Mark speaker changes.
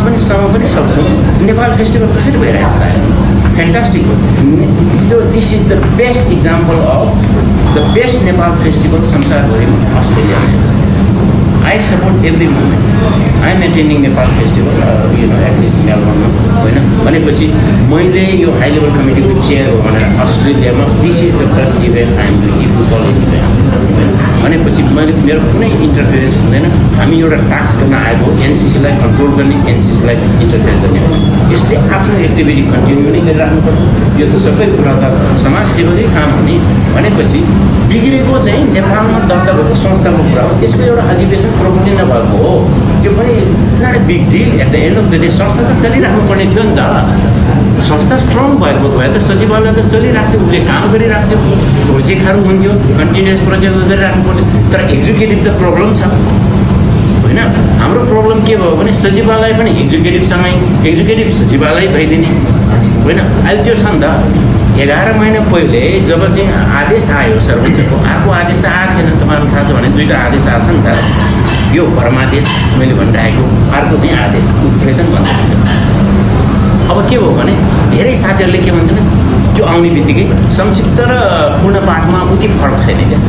Speaker 1: पनि पनि सक्छौँ नेपाल फेस्टिभल कसरी भइरहेको छ फ्यान्टास्टिक हो this is the best example of the best Nepal festival संसारभरिमा अस्ट्रेलियामा I support every moment. I am attending Nepal festival, at least Melbourne, होइन भनेपछि मैले यो हाई लेभल कमिटीको चेयर हो भनेर अस्ट्रेलियामा this is the first event I am doing if you call it event भनेपछि मेरो कुनै इन्टरफेरेन्स हुँदैन हामी एउटा टास्क गर्न आएको एनसीसीलाई कन्ट्रोल गर्ने एनसीसीलाई इन्टरफेयर गर्ने हो यसले आफ्नो एक्टिभिटी कन्टिन्यू नै गरिराख्नुपर्छ यो त सबै कुरा त समाजसेवाकै काम हुने भनेपछि बिग्रेको चाहिँ नेपालमा दर्ता भएको संस्थाको कुरा हो त्यसको एउटा अधिवेशन प्रोपरली नभएको हो त्यो पनि not a big deal at the end of the day संस्था त चलिराख्नुपर्ने थियो नि त संस्था स्ट्रङ भएको भए त सचिवालय त चलिराख्थ्यो उसले काम गरिराख्थ्यो प्रोजेक्टहरू हुन्थ्यो कन्टिन्युस प्रोजेक्ट गरिराख्नु पर्थ्यो तर एक्जिक्युटिभ त प्रब्लम छ होइन हाम्रो प्रब्लम के भयो भने सचिवालय पनि एक्जिक्युटिभसँगै एक्जिक्युटिभ सचिवालय भइदिने होइन अहिले त्यो छ नि त 11 महिना पहिले जब चाहिँ आदेश आयो सर्वोच्चको अर्को आदेश त आएको थिएन तपाईँलाई थाहा छ भने दुईवटा आदेश आएको छ नि त यो परमादेश मैले भनिरहेको अर्को चाहिँ आदेश उत्प्रेषण भन्छ अब के भयो भने धेरै साथीहरूले के भन्छन् त्यो आउने बित्तिकै संक्षिप्त र पूर्ण पाठमा उति फरक छैन क्या